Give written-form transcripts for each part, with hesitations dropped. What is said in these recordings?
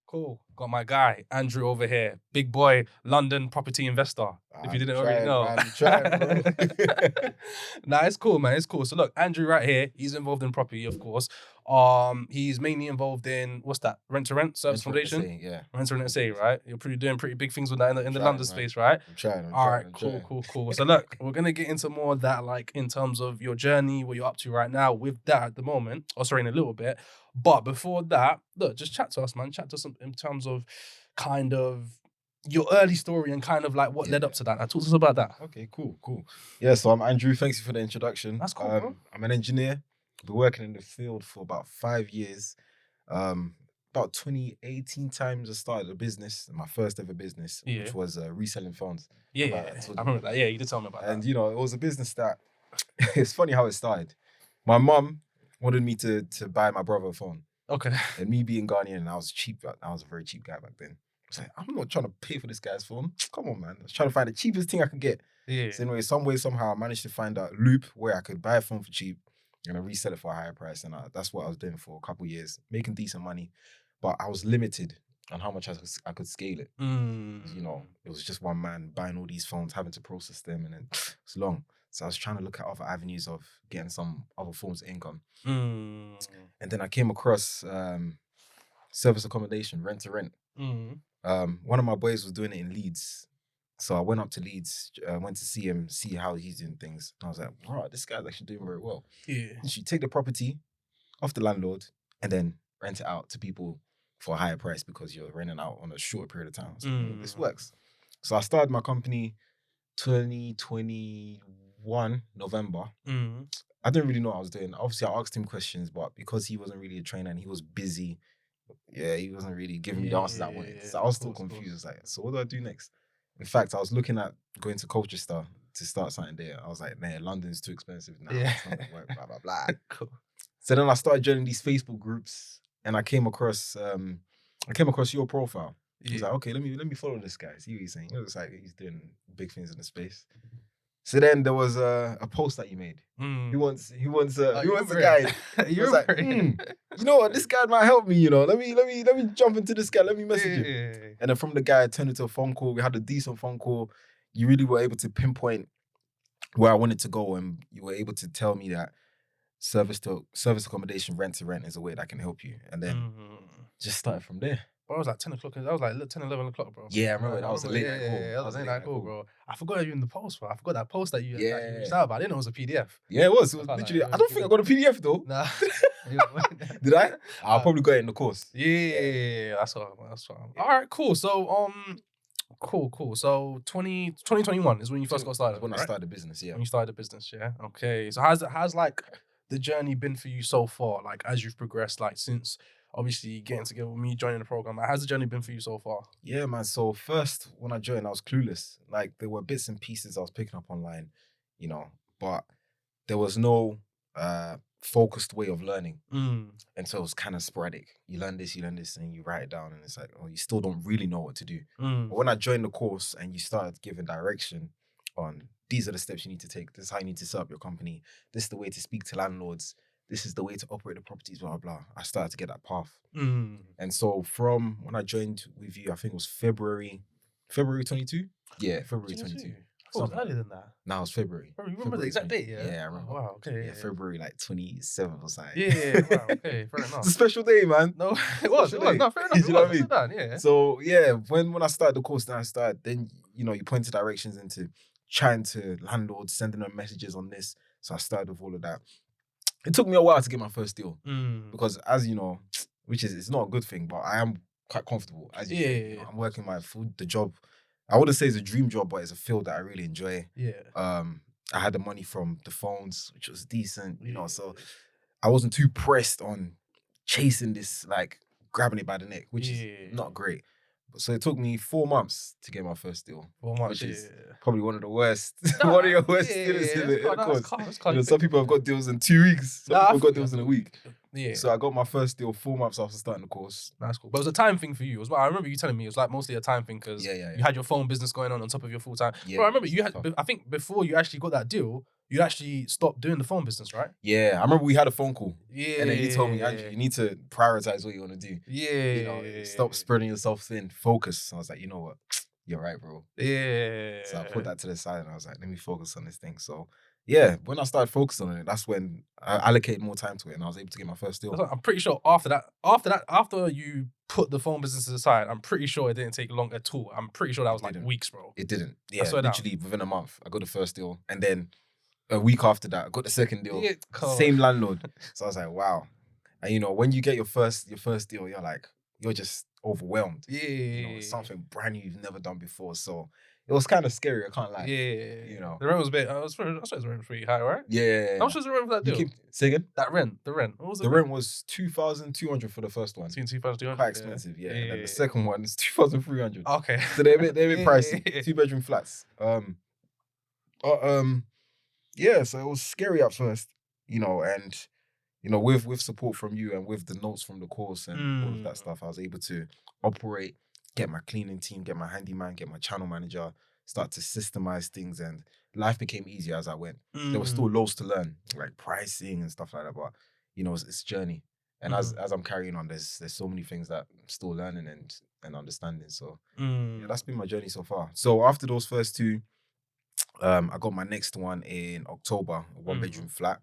Cool. Got my guy, Andrew over here. Big boy, London property investor. If you I'm didn't already trying, know. man. I'm trying, bro. Nah, it's cool, man. It's cool. So look, Andrew right here, he's involved in property, of course. He's mainly involved in what's that? Rent to rent service Rent to accommodation? rent, yeah. Rent to rent, say, right? You're doing pretty big things with that in the Trying, London man. space, right? I'm trying. All right, I'm cool, trying. cool, cool. So look, we're gonna get into more of that, like in terms of your journey, what you're up to right now with that at the moment. Oh, sorry, in a little bit. But before that, look, just chat to us, man. Chat to us in terms of kind of your early story and kind of like what led up to that. Now, talk to us about that. Okay, cool. Yeah, so I'm Andrew. Thanks for the introduction. That's cool, bro. I'm an engineer. Been working in the field for about 5 years. About 2018 times I started a business, my first ever business, Yeah. which was reselling phones. Yeah, I remember that. Yeah, you did tell me about And that. you know, it was a business that it's funny how it started. My mum wanted me to buy my brother a phone. Okay. And me being Ghanaian, and I was cheap. I was a very cheap guy back then. I was like, I'm not trying to pay for this guy's phone. Come on, man. I was trying to find the cheapest thing I could get. Yeah. So anyway, some way, somehow, I managed to find a loop where I could buy a phone for cheap and I resell it for a higher price. And that's what I was doing for a couple of years, making decent money. But I was limited on how much I could scale it. You know, it was just one man buying all these phones, having to process them, and then it's long. So I was trying to look at other avenues of getting some other forms of income. And then I came across service accommodation, rent to rent. One of my boys was doing it in Leeds. So I went up to Leeds, went to see him, see how he's doing things. And I was like, wow, this guy's actually doing very well. Yeah. You should take the property off the landlord and then rent it out to people for a higher price because you're renting out on a shorter period of time. So this works. So I started my company 2021 November. I didn't really know what I was doing. Obviously, I asked him questions, but because he wasn't really a trainer and he was busy, he wasn't really giving me the answers I wanted. So I was still confused. I was like, so what do I do next? In fact, I was looking at going to Colchester to start something there. I was like, man, London's too expensive now. It's not gonna work, blah, blah, blah. Cool. So then I started joining these Facebook groups and I came across your profile. I was like, okay, let me follow this guy, see what he's saying. It was like he's doing big things in the space. So then there was a post that you made. He wants a guy. He was like, you know what, this guy might help me, you know. Let me jump into this guy, let me message him. And then from the guy, it turned into a phone call. We had a decent phone call. You really were able to pinpoint where I wanted to go, and you were able to tell me that service accommodation, rent to rent is a way that can help you. And then just started from there. Bro, I was like 10 o'clock. That was like 10, 11 o'clock, bro. Yeah, I remember that was a late night call. Yeah, that was a late night call, bro. I forgot you in the post, bro. I forgot that post that you reached out about. I didn't know it was a PDF. Yeah, it was. It was literally. I don't think I got a PDF though. Nah. Did I? I'll probably got it in the course. Yeah, that's what. All right, cool. So, cool. So, 2021 is when you first got started. When I started the business, yeah. When you started the business, yeah. Okay. So, how's like the journey been for you so far? Like, as you've progressed, like since obviously getting together with me, joining the program, like, how's the journey been for you so far? Yeah, man. So first, when I joined, I was clueless. Like there were bits and pieces I was picking up online, you know, but there was no focused way of learning. And so it was kind of sporadic. You learn this, and you write it down, and it's like, oh, you still don't really know what to do. But when I joined the course and you started giving direction on these are the steps you need to take, this is how you need to set up your company, this is the way to speak to landlords, this is the way to operate the properties, blah, blah, blah. I started to get that path. And so from when I joined with you, I think it was February 22? Yeah, February 22. Oh, it was earlier than that. No, it was February. Bro, you remember the exact date, yeah? Yeah, I remember. Oh, wow, okay. Yeah, February like 27th or something. Yeah, wow, okay, fair enough. It's a special day, man. No, it was. No, fair enough. You know what I mean? Yeah. So yeah, when I started the course, then you know, you pointed directions into chatting to landlords, sending them messages on this. So I started with all of that. It took me a while to get my first deal because, as you know, it's not a good thing, but I am quite comfortable. As you know, I'm working my the job. I wouldn't say it's a dream job, but it's a field that I really enjoy. Yeah. I had the money from the phones, which was decent, you know, so I wasn't too pressed on chasing this, like grabbing it by the neck, which is not great. So it took me 4 months to get my first deal. 4 months, which is probably one of the worst. One of your worst deals in the course. You know, some people have got deals in 2 weeks. Some people have got deals in a week. Yeah. So I got my first deal 4 months after starting the course. That's cool. But it was a time thing for you as well. I remember you telling me it was like mostly a time thing because you had your phone business going on top of your full time. Yeah, Bro, I remember it's you had, tough. I think before you actually got that deal, you actually stopped doing the phone business, right? Yeah, I remember we had a phone call. Yeah. And then you told me, Andrew, you need to prioritize what you want to do. Yeah. You know, stop spreading yourself thin, focus. I was like, you know what? You're right, bro. Yeah. So I put that to the side and I was like, let me focus on this thing. So yeah, when I started focusing on it, that's when I allocated more time to it and I was able to get my first deal. I'm pretty sure after you put the phone business aside, I'm pretty sure it didn't take long at all. I'm pretty sure that was like weeks, bro. It didn't. Yeah, swear down. literally within a month, I got the first deal. And then a week after that, I got the second deal. Yeah, cool. Same landlord. So I was like, wow. And you know, when you get your first deal, you're just overwhelmed. Yeah. You know, it's something brand new you've never done before. So it was kind of scary, I can't lie. Yeah. You know. The rent was a bit, I suppose the rent was pretty high, right? Yeah. How much was the rent for that deal? Say again? The rent. What was the rent was 2,200 for the first one. 2,200. Quite expensive, yeah. And then the second one is 2,300. Okay. So they're a bit pricey. 2-bedroom flats. Yeah, so it was scary at first, you know, and you know, with support from you and with the notes from the course and all of that stuff, I was able to operate, get my cleaning team, get my handyman, get my channel manager, start to systemize things, and life became easier as I went. There were still loads to learn, like pricing and stuff like that, but you know, it's a journey. And as I'm carrying on, there's so many things that I'm still learning and understanding. So yeah, that's been my journey so far. So after those first two, I got my next one in October, a 1-bedroom flat.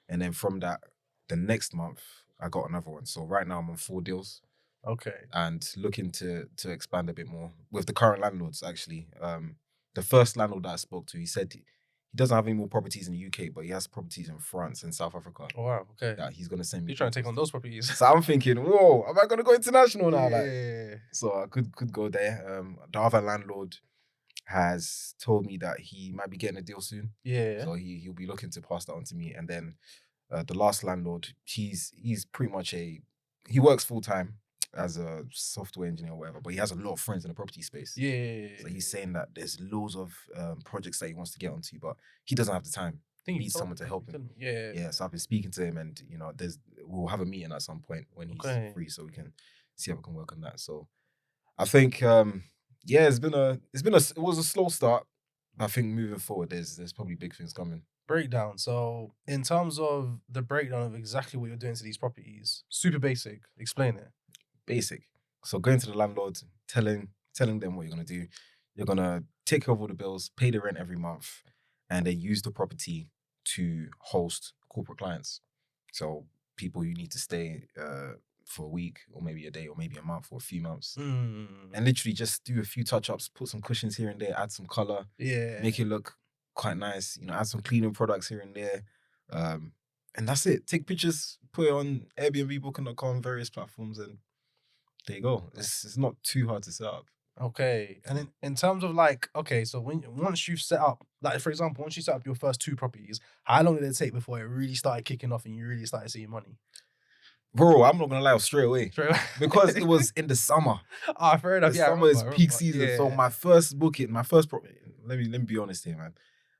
And then from that, the next month, I got another one. So right now I'm on 4 deals. Okay. And looking to expand a bit more with the current landlords, actually. The first landlord that I spoke to, he said he doesn't have any more properties in the UK, but he has properties in France and South Africa. Oh, wow. Okay. That he's going to send me. You're trying to take on those properties. So I'm thinking, whoa, am I going to go international now? Yeah. So I could go there. The other landlord has told me that he might be getting a deal soon. Yeah. So he'll be looking to pass that on to me. And then the last landlord, he's pretty much he works full time as a software engineer or whatever, but he has a lot of friends in the property space. Yeah. So he's saying that there's loads of projects that he wants to get onto, but he doesn't have the time. He needs someone to help him. Yeah. Yeah. So I've been speaking to him, and you know, we'll have a meeting at some point when he's free, so we can see how we can work on that. So I think yeah, it was a slow start. I think moving forward, there's probably big things coming. Breakdown. So in terms of the breakdown of exactly what you're doing to these properties, super basic. Explain it. Basic. So going to the landlord, telling them what you're gonna do. You're gonna take care of all the bills, pay the rent every month, and then use the property to host corporate clients. So people you need to stay for a week or maybe a day or maybe a month or a few months. And literally just do a few touch-ups, put some cushions here and there, add some color, make it look quite nice, you know, add some cleaning products here and there. And that's it. Take pictures, put it on Airbnb, booking.com, various platforms, and there you go. It's not too hard to set up. Okay. And in terms of like, okay, so once you've set up, like for example, once you set up your first 2 properties, how long did it take before it really started kicking off and you really started seeing money? Bro, I'm not gonna lie, straight away. Because it was in the summer. Fair enough. The summer is peak season. Yeah. So my first booking, let me be honest here, man.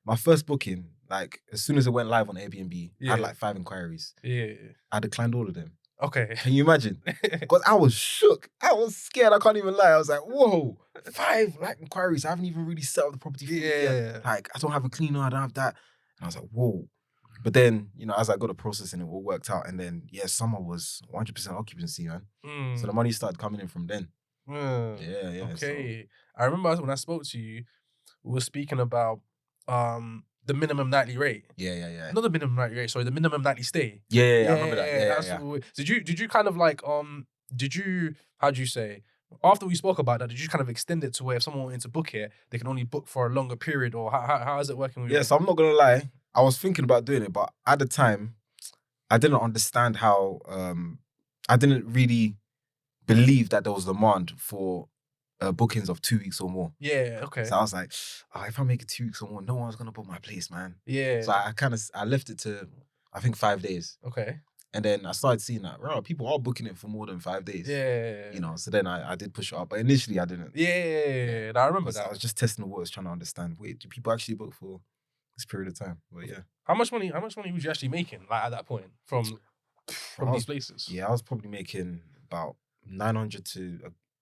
My first booking, like as soon as it went live on Airbnb, I had like 5 inquiries. Yeah. I declined all of them. Okay. Can you imagine? Because I was shook. I was scared. I can't even lie. I was like, whoa, 5 like inquiries. I haven't even really set up the property for yet. Like, I don't have a cleaner. I don't have that. And I was like, whoa. But then, you know, as I got the process and it all worked out, and then, yeah, summer was 100% occupancy, man. So the money started coming in from then. Yeah. Okay. So. I remember when I spoke to you, we were speaking about the minimum nightly rate. Yeah. Not the minimum nightly rate, sorry, the minimum nightly stay. Yeah, I remember that. Yeah. Did you kind of like how do you say, after we spoke about that, did you kind of extend it to where if someone wanted to book it, they can only book for a longer period, or how is it working with you? So I'm not gonna lie, I was thinking about doing it, but at the time, I didn't understand how I didn't really believe that there was demand for bookings of 2 weeks or more. Yeah, okay. So I was like, if I make it 2 weeks or more, no one's gonna book my place, man. Yeah. So I left it to, I think, 5 days. Okay. And then I started seeing that, people are booking it for more than 5 days. Yeah. You know, so then I did push it up. But initially I didn't. Yeah. I remember that. I was just testing the waters, trying to understand, wait, do people actually book for this period of time? But yeah. How much money was you actually making, like, at that point? From from these places? Yeah, I was probably making about £900 to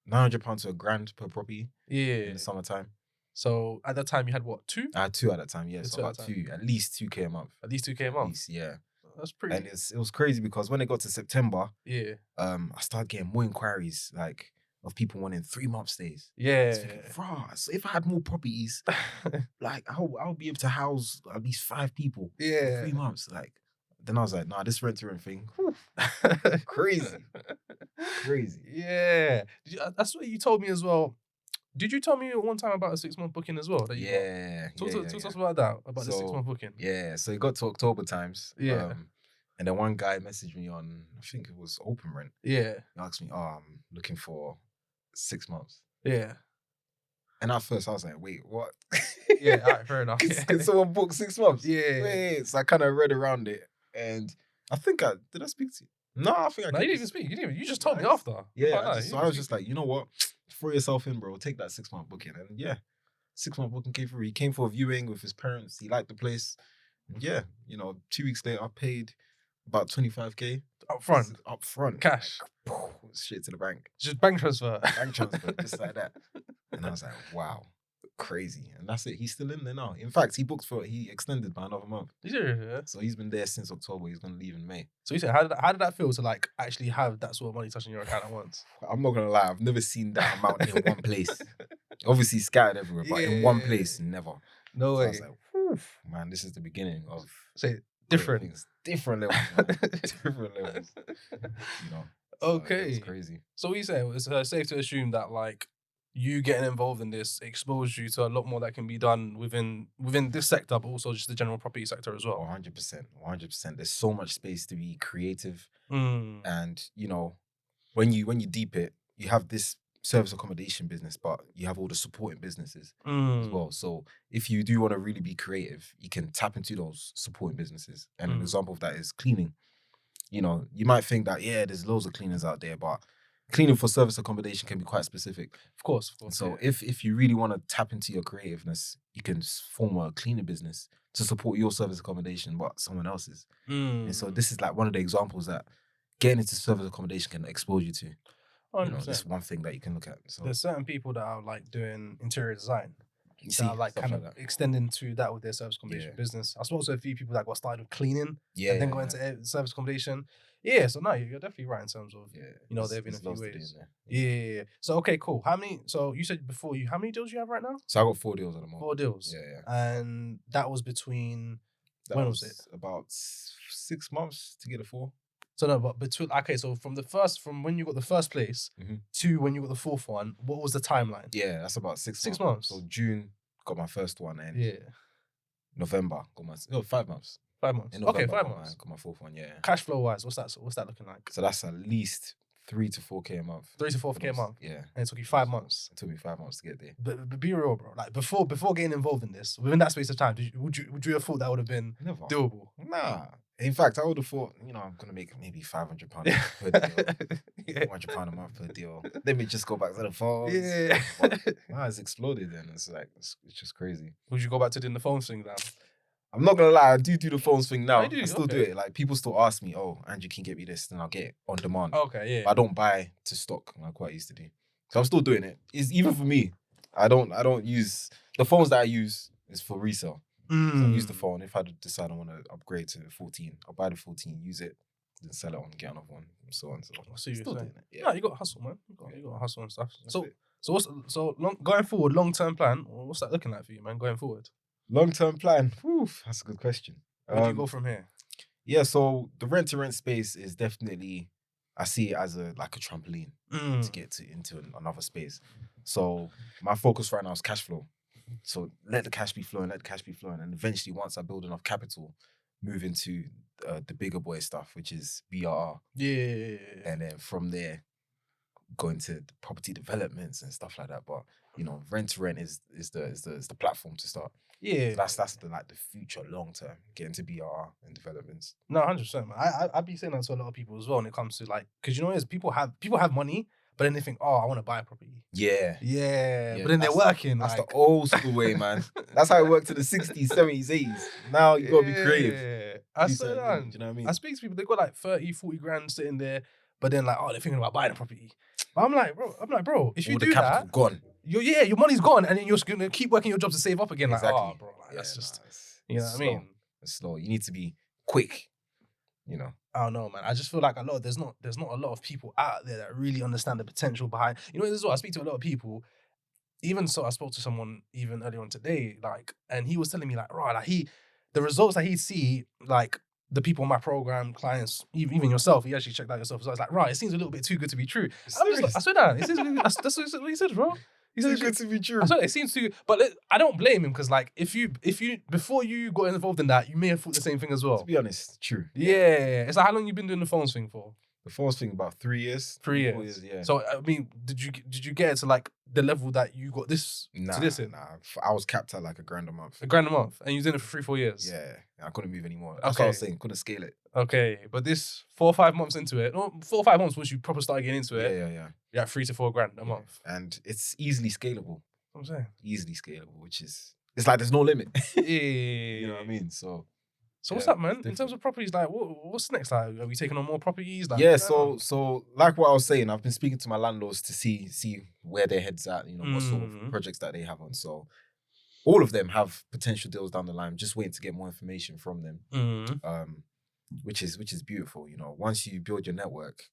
£1,000 per property in the summertime. So at that time you had what, 2? I had 2 at that time, yeah. You had So 2 at about that time. 2, at least 2K a month. At least 2K a At month. least, yeah. That's pretty. And it was crazy because when it got to September, Yeah. I started getting more inquiries like of people wanting 3-month stays. I Yeah. was thinking, so if I had more properties, like I'll be able to house at least 5 people for Yeah. 3 months. Like, then I was like, nah, this rent-to-rent thing, crazy. Yeah. That's what you told me as well. Did you tell me one time about a 6-month booking as well? That you got? Yeah. Talk to us about that, about the So, 6-month booking. Yeah, so it got to October times. Yeah. And then one guy messaged me on, I think it was Open Rent. Yeah. He asked me, I'm looking for 6 months. Yeah. And at first I was like, wait, what? Yeah, all right, fair enough. Can someone book 6 months? Yeah. Wait. So I kind of read around it. And I think did I speak to you? No, I think I No, you didn't even speak. You just told me after. Yeah, so I was just like, you know what? Throw yourself in, bro. Take that 6-month booking. And yeah, 6-month booking came through. He came for a viewing with his parents. He liked the place. And yeah, 2 weeks later, I paid about 25K. Up front. Cash. Like, straight to the bank. Just bank transfer. Just like that. And I was like, wow. Crazy. And that's it. He's still in there now. In fact, he extended by another month. Yeah. So he's been there since October. He's gonna leave in May. So you said, how did that feel to like actually have that sort of money touching your account at once? I'm not gonna lie, I've never seen that amount in one place. Obviously scattered everywhere, but in one place, never. So No way. I was like, whew, man, this is the beginning of different things. Different levels, man. Different levels. Okay. It's crazy. So what you say, it's safe to assume that like you getting involved in this exposed you to a lot more that can be done within this sector, but also just the general property sector as well. 100%. There's so much space to be creative. Mm. And when you deep it, you have this service accommodation business, but you have all the supporting businesses as well. So if you do want to really be creative, you can tap into those supporting businesses. And an example of that is cleaning. You might think that, there's loads of cleaners out there, but cleaning for service accommodation can be quite specific. Of course. So if you really want to tap into your creativeness, you can form a cleaning business to support your service accommodation, but someone else's. And so this is like one of the examples that getting into service accommodation can expose you to. This one thing that you can look at. So there's certain people that are like doing interior design. That are like kind of extending to that with their service accommodation business. I spoke to a few people that got started with cleaning and then got into service accommodation. Yeah, so no, you're definitely right in terms of there have been a few ways. Yeah. So okay, cool. So you said before how many deals you have right now? So I got 4 deals at the moment. 4 deals. Yeah. And that was between when was it? About 6 months to get a 4. So no, but so from when you got the first place to when you got the 4th one, what was the timeline? Yeah, that's about 6 months. 6 months. So June got my first one, and November got my 5 months. 5 months. In November, okay, 5 months. Got my 4th one. Yeah. Cash flow wise, what's that looking like? So that's at least 3 to 4K a month. 3 to 4K a month. Yeah. And it took you 5 months. It took me 5 months to get there. But be real, bro. Like before getting involved in this, within that space of time, would you have thought that would have been doable? Nah. In fact, I would have thought, I'm gonna make maybe £500 per deal, £100 a month per deal. Let me just go back to the phones. Yeah. Nah, it's exploded, and it's like it's just crazy. Would you go back to doing the phone thing now? I'm not gonna lie, I do the phones thing now. I still do it. Like people still ask me, "Oh, Andrew, can you get me this?" Then I'll get it on demand. Okay, yeah. But I don't buy to stock like what I used to do. So I'm still doing it. It's even for me. I don't use the phones that I use is for resale. So I use the phone. If I decide I want to upgrade to 14, I'll buy the 14, use it, then sell it on, get another one, and so on. So still doing it. Yeah, no, you got to hustle, man. You got to hustle and stuff. Going forward, long-term plan? What's that looking like for you, man? Going forward, long-term plan. Whew, that's a good question. Where do you go from here? Yeah, so the rent-to-rent space is definitely, I see it as a trampoline to get into another space. So my focus right now is cash flow. So let the cash be flowing, and eventually once I build enough capital, move into the bigger boy stuff, which is BRR. Yeah. And then from there, go into the property developments and stuff like that. But rent to rent is the platform to start. Yeah, so that's the future long term, get into BRR and developments. No, 100%. I'd be saying that to a lot of people as well when it comes to because people have money. But then they think, I want to buy a property. Yeah. But then they're working. That's the old school way, man. That's how it worked in the 60s, 70s, 80s. Now you got to be creative. I Do swear something new, down. do you know what I mean? I speak to people, they got like 30, 40 grand sitting there, but then like, oh, they're thinking about buying a property. But I'm like, bro, if you All the do capital that, gone. your money's gone, and then you're just gonna keep working your job to save up again. Exactly. Like, oh, bro, like, that's just, It's you know what I slow. mean? It's slow. You need to be quick. You know. I don't know, man. I just feel like there's not a lot of people out there that really understand the potential behind. You know, this is what I speak to a lot of people. Even so, I spoke to someone even earlier on today, like, and he was telling me like, right, like the results that he'd see, like the people in my program, clients, even yourself, he actually checked out yourself. So I was like, right, it seems a little bit too good to be true. And I'm just like, I swear that, it seems, that's what he said, bro. He said, Too good to be true. I swear it seems too, but I don't blame him because like if you before you got involved in that, you may have thought the same thing as well. To be honest, true. Yeah. It's like, how long you been doing the phones thing for? The first thing about 3 years. 3 years. 4 years, yeah. So I mean, did you get it to like the level that you got this to this in? Nah. I was capped at like $1,000 a month. $1,000 a month, and you was in it for 3-4 years. Yeah, I couldn't move anymore. That's what I was saying. Couldn't scale it. Okay, but this 4 or 5 months into it, no, 4 or 5 months once you proper started getting into it. Yeah. You're at 3 to 4 grand a month. And it's easily scalable. I'm saying easily scalable, which is it's like there's no limit. yeah. You know what I mean? So what's up, man? In terms of properties, like what's next? Like, are we taking on more properties? Like, so like what I was saying, I've been speaking to my landlords to see where their heads at, you know, what sort of projects that they have on. So all of them have potential deals down the line. I'm just waiting to get more information from them. Which is beautiful. You know, once you build your network,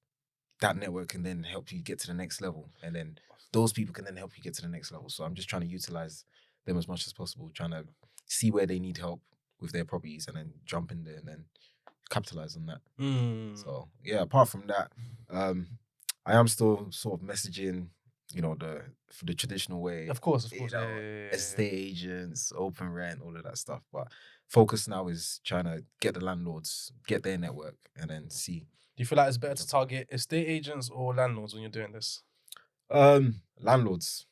that network can then help you get to the next level, and then those people can then help you get to the next level. So I'm just trying to utilize them as much as possible, trying to see where they need help with their properties and then jump in there and then capitalize on that. So yeah, apart from that, I am still sort of messaging, you know, for the traditional way. Of course. You know, estate agents, open rent, all of that stuff. But focus now is trying to get the landlords, get their network, and then see. Do you feel like it's better to target estate agents or landlords when you're doing this? Landlords,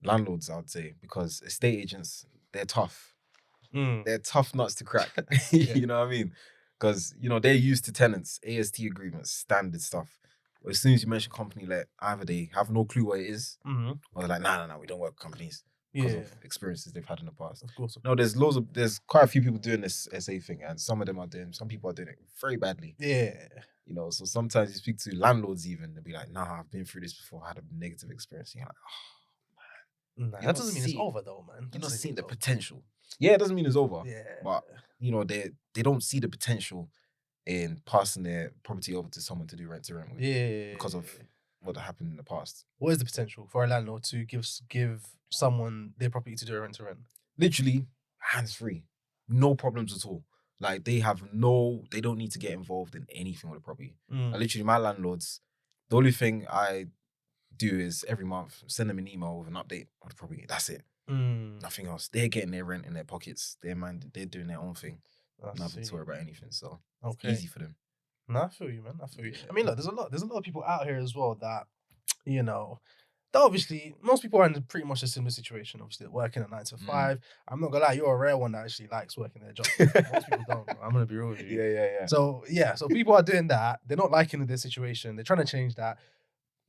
I would say, because estate agents, they're tough. They're tough nuts to crack. You know what I mean? Because, you know, they're used to tenants, AST agreements, standard stuff. But as soon as you mention company, like either they have no clue what it is, or they're like, no, we don't work with companies because of experiences they've had in the past. Of course. No, there's quite a few people doing this SA thing, and some people are doing it very badly. Yeah. You know, so sometimes you speak to landlords even, they'll be like, nah, I've been through this before, I had a negative experience. And you're like, oh, man. That doesn't mean it's over though, man. You're not seeing the potential. Yeah, it doesn't mean it's over. Yeah. But, you know, they don't see the potential in passing their property over to someone to do rent to rent with. Yeah. Because of what happened in the past. What is the potential for a landlord to give someone their property to do a rent to rent? Literally, hands free. No problems at all. Like, they don't need to get involved in anything with the property. Like, literally, my landlords, the only thing I do is every month send them an email with an update on the property. That's it. Nothing else. They're getting their rent in their pockets. They're doing their own thing. Nothing to worry about anything. So it's easy for them. No, I feel you, man. I feel you. I mean, look, there's a lot of people out here as well that, you know, that obviously most people are in pretty much a similar situation. Obviously, working at 9 to 5. I'm not gonna lie, you're a rare one that actually likes working their job. Most people don't. Bro. I'm gonna be real with you. Yeah. So people are doing that. They're not liking their situation. They're trying to change that.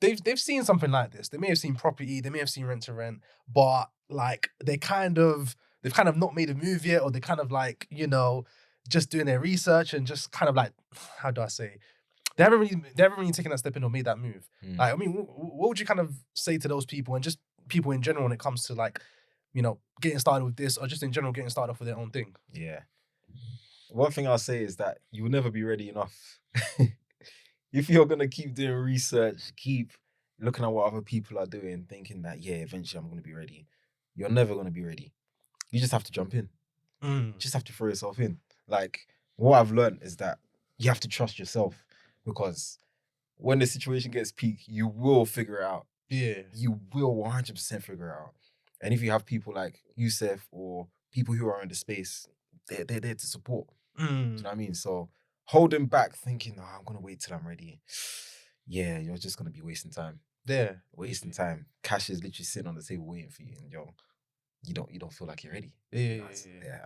They've seen something like this. They may have seen property. They may have seen rent to rent, but like they've kind of not made a move yet, or they kind of like, you know, just doing their research and just kind of like, how do I say? They haven't really taken that step in or made that move. Like, I mean, what would you kind of say to those people and just people in general when it comes to like, you know, getting started with this or just in general getting started off with their own thing? Yeah. One thing I'll say is that you will never be ready enough. If you're going to keep doing research, keep looking at what other people are doing, thinking that, yeah, eventually I'm going to be ready. You're never going to be ready. You just have to jump in. You just have to throw yourself in. Like, what I've learned is that you have to trust yourself, because when the situation gets peak, you will figure it out. Yeah. You will 100% figure it out. And if you have people like Youssef or people who are in the space, they're there to support. Do you know what I mean? So holding back, thinking, I'm going to wait till I'm ready. Yeah, you're just going to be wasting time. Yeah. Wasting time. Cash is literally sitting on the table waiting for you, and you don't feel like you're ready. Yeah.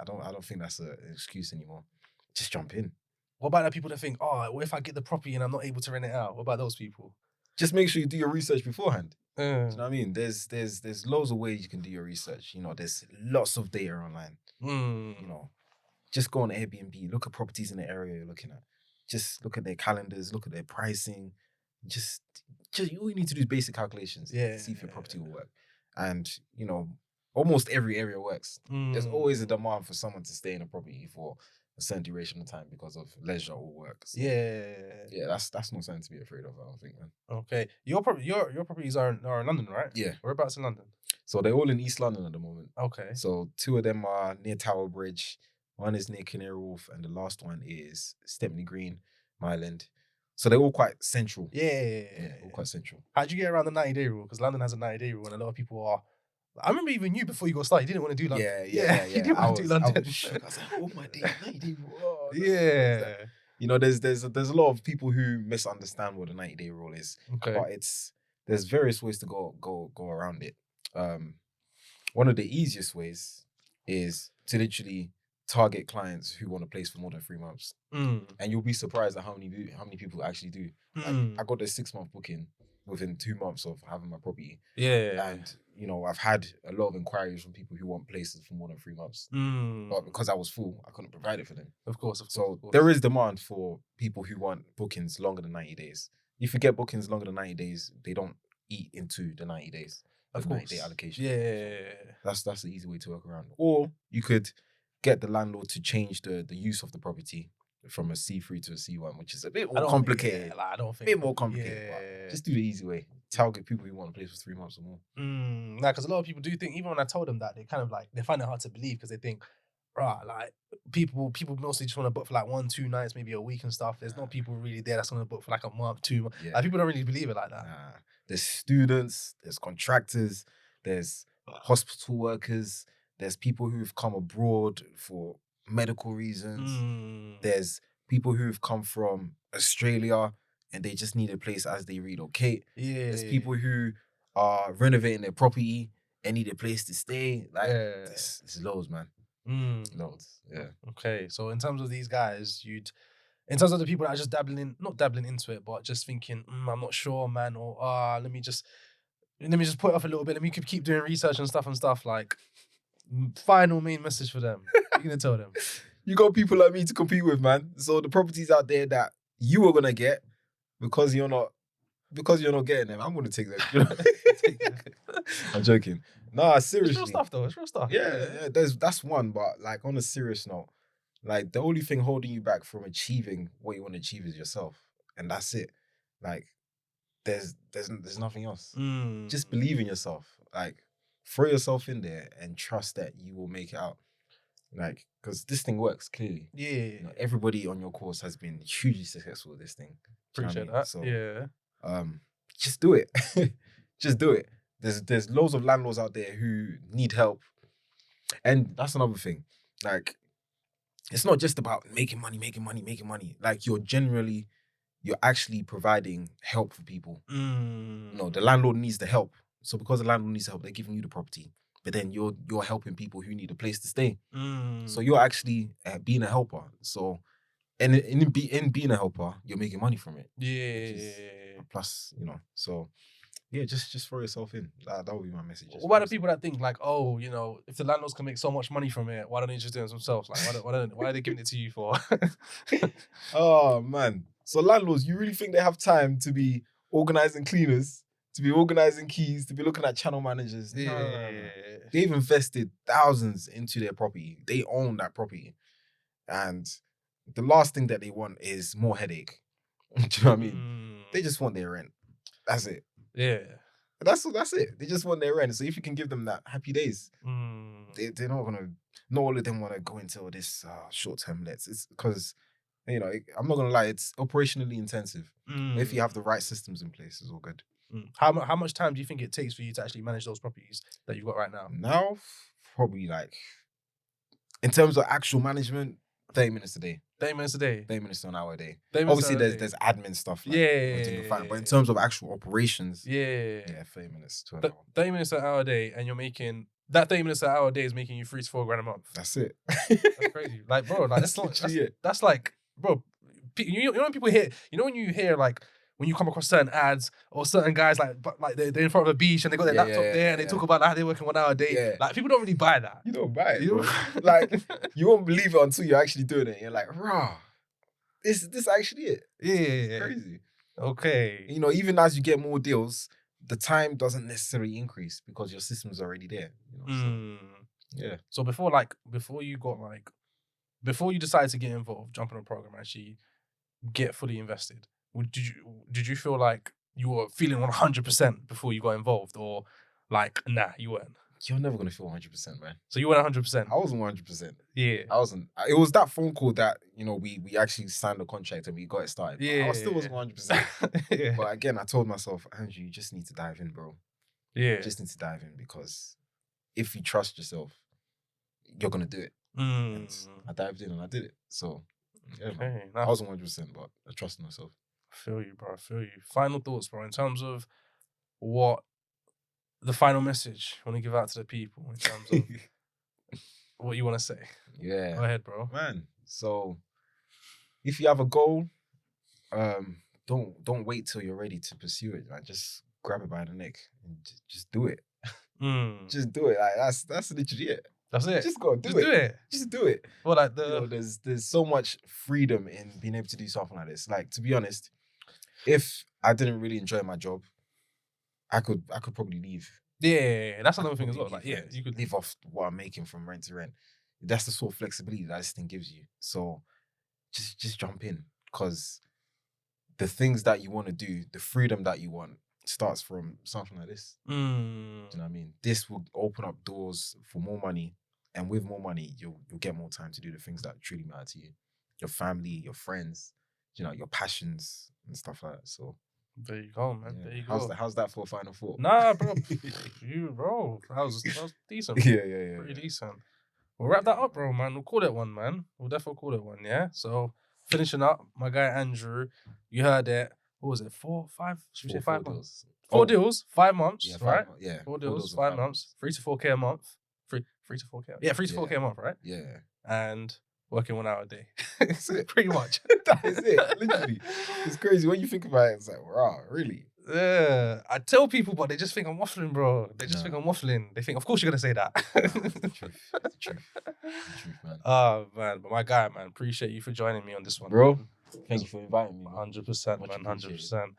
I don't think that's an excuse anymore. Just jump in. What about the people that think, what if I get the property and I'm not able to rent it out? What about those people? Just make sure you do your research beforehand. Do you know what I mean? There's loads of ways you can do your research. You know, there's lots of data online. You know, just go on Airbnb, look at properties in the area you're looking at. Just look at their calendars, look at their pricing. Just all you need to do is basic calculations to see if your property will work. And almost every area works. There's always a demand for someone to stay in a property for a certain duration of time because of leisure or work. So, yeah, that's not something to be afraid of, I don't think, man. Okay. Your properties are in London, right? Yeah. Whereabouts in London? So they're all in East London at the moment. Okay. So 2 of them are near Tower Bridge, one is near Canary Wharf, and the last one is Stepney Green, Myland. So they're all quite central. Yeah, all quite central. How'd you get around the 90-day rule? Because London has a 90-day rule, and a lot of people are. I remember even you before you got started, you didn't want to do London. Yeah. You didn't want to do London. I was shook. I was like, oh my day, 90-day rule. Oh, Yeah. There's a lot of people who misunderstand what the 90-day rule is. Okay. But there's various ways to go around it. One of the easiest ways is to literally target clients who want a place for more than 3 months. And you'll be surprised at how many people actually do. Like, I got a 6-month booking within 2 months of having my property. Yeah. And, I've had a lot of inquiries from people who want places for more than 3 months. But because I was full, I couldn't provide it for them. Of course. So there is demand for people who want bookings longer than 90 days. If you get bookings longer than 90 days, they don't eat into the 90 days. Of the course. 90-day allocation. Yeah. So that's the easy way to work around. Or you could get the landlord to change the use of the property from a C3 to a C1, which is a bit more complicated. I don't think. A bit more complicated. Yeah. But just do the easy way. Target people who want a place for 3 months or more. Because a lot of people do think, even when I told them that, they kind of they find it hard to believe because they think, right, like people mostly just want to book for like 1-2 nights, maybe a week and stuff. There's no people really there that's going to book for like a month, 2 months. Yeah. Like, people don't really believe it like that. There's students, there's contractors, there's hospital workers, there's people who've come abroad for medical reasons. There's people who've come from Australia and they just need a place as they relocate. There's people who are renovating their property and need a place to stay. Like, it's loads, man. Loads. Yeah. Okay. So in terms of these guys, in terms of the people that are just not dabbling into it, but just thinking, I'm not sure, man, or let me just put it off a little bit. Let me keep doing research and stuff. Like, final main message for them. You're gonna tell them. You got people like me to compete with, man. So the properties out there that you are gonna get because you're not getting them, I'm gonna take them. I'm joking. Nah, seriously. It's real stuff, though. It's real stuff. Yeah. That's one, but like on a serious note, like the only thing holding you back from achieving what you want to achieve is yourself, and that's it. Like, there's nothing else. Just believe in yourself. Like, throw yourself in there and trust that you will make it out. Like, because this thing works clearly. Yeah. Everybody on your course has been hugely successful with this thing. Appreciate that. So, yeah. Just do it. Just do it. There's loads of landlords out there who need help, and that's another thing. Like, it's not just about making money. Like, you're actually providing help for people. The landlord needs the help. So because the landlord needs help, they're giving you the property. But then you're helping people who need a place to stay. So you're actually being a helper. So, and in being a helper, you're making money from it. Yeah. Plus, so yeah, just throw yourself in. That would be my message. What about the people that think like, oh, if the landlords can make so much money from it, why don't they just do it themselves? Like, why are they giving it to you for? Oh man. So landlords, you really think they have time to be organizing cleaners, to be organizing keys, to be looking at channel managers? Yeah. No. They've invested thousands into their property. They own that property. And the last thing that they want is more headache. Do you know what I mean? They just want their rent. That's it. Yeah. That's it. They just want their rent. So if you can give them that, happy days. They're not all of them want to go into all this short-term lets. It's because, I'm not going to lie, it's operationally intensive. If you have the right systems in place, it's all good. How much time do you think it takes for you to actually manage those properties that you've got right now? Now, probably like, in terms of actual management, 30 minutes a day. 30 minutes a day? 30 minutes to an hour a day. Obviously, there's admin stuff. Like, but in terms of actual operations, 30 minutes to an hour. 30 minutes to an hour a day, and you're making... That 30 minutes to an hour a day is making you 3 to 4 grand a month. That's it. That's crazy. Like, bro, like, that's like, bro, when people hear... when you hear, like, when you come across certain ads or certain guys like they're in front of a beach and they got their laptop there and they talk about how they're working 1 hour a day. Yeah. Like people don't really buy that. You don't buy it, You bro. know? Like you won't believe it until you're actually doing it. You're like, rah, this actually it. Yeah. It's crazy. Okay. You know, even as you get more deals, the time doesn't necessarily increase because your system's already there. You know, so, yeah. So before you decided to get involved, jump on a program, actually get fully invested, did you feel like you were feeling 100% before you got involved, or like nah, you weren't? You're never gonna feel 100%, man. So you weren't 100%. I wasn't 100%. Yeah. I wasn't. It was that phone call that, you know, we actually signed the contract and we got it started. Yeah. I still wasn't 100%. Yeah. But again, I told myself, Andrew, you just need to dive in, bro. Yeah. You just need to dive in, because if you trust yourself, you're gonna do it. Mm. And I dived in and I did it. So yeah, Okay, man. nice. I wasn't 100%, but I trusted myself. I feel you, bro. I feel you. Final thoughts, bro, in terms of what the final message you want to give out to the people in terms of what you want to say. Yeah. Go ahead, bro. Man. So if you have a goal, don't wait till you're ready to pursue it. Like, just grab it by the neck and just do it. Just do it. Like that's literally it. That's it. Just go do Just it. do it. Just do it. Well, like You know, there's so much freedom in being able to do something like this. Like, to be honest, if I didn't really enjoy my job, I could probably leave. Yeah, that's another thing as well. Like, leave yeah, you could live off what I'm making from rent to rent. That's the sort of flexibility that this thing gives you. So just jump in, because the things that you want to do, the freedom that you want, starts from something like this. Do you know what I mean? This will open up doors for more money, and with more money, you'll get more time to do the things that truly matter to you, your family, your friends, you know, your passions and stuff like that. So there you go, man. yeah. There you go. How's that for a final thought? Nah, bro. That was decent. Yeah. Pretty decent. We'll wrap that up, bro, man. We'll call it one, man. We'll definitely call it one, yeah? So, finishing up, my guy Andrew, you heard it. What was it? 4, 5? Should we say 5 months? 4 deals, 5 months, Yeah, right? 4 deals, 5 months. 3 to 4K a month. 3 to 4K. Yeah, 3 to 4K a month, right? Yeah. And working 1 hour a day. That's it. Pretty much. That is it. Literally. It's crazy. When you think about it, it's like, wow, really? Yeah. I tell people, but they just think I'm waffling, bro. They just think I'm waffling. They think, of course you're going to say that. The truth. The truth, man. Oh, man. But my guy, man, appreciate you for joining me on this one. Bro, man. thank you for inviting me. 100%, man. 100%.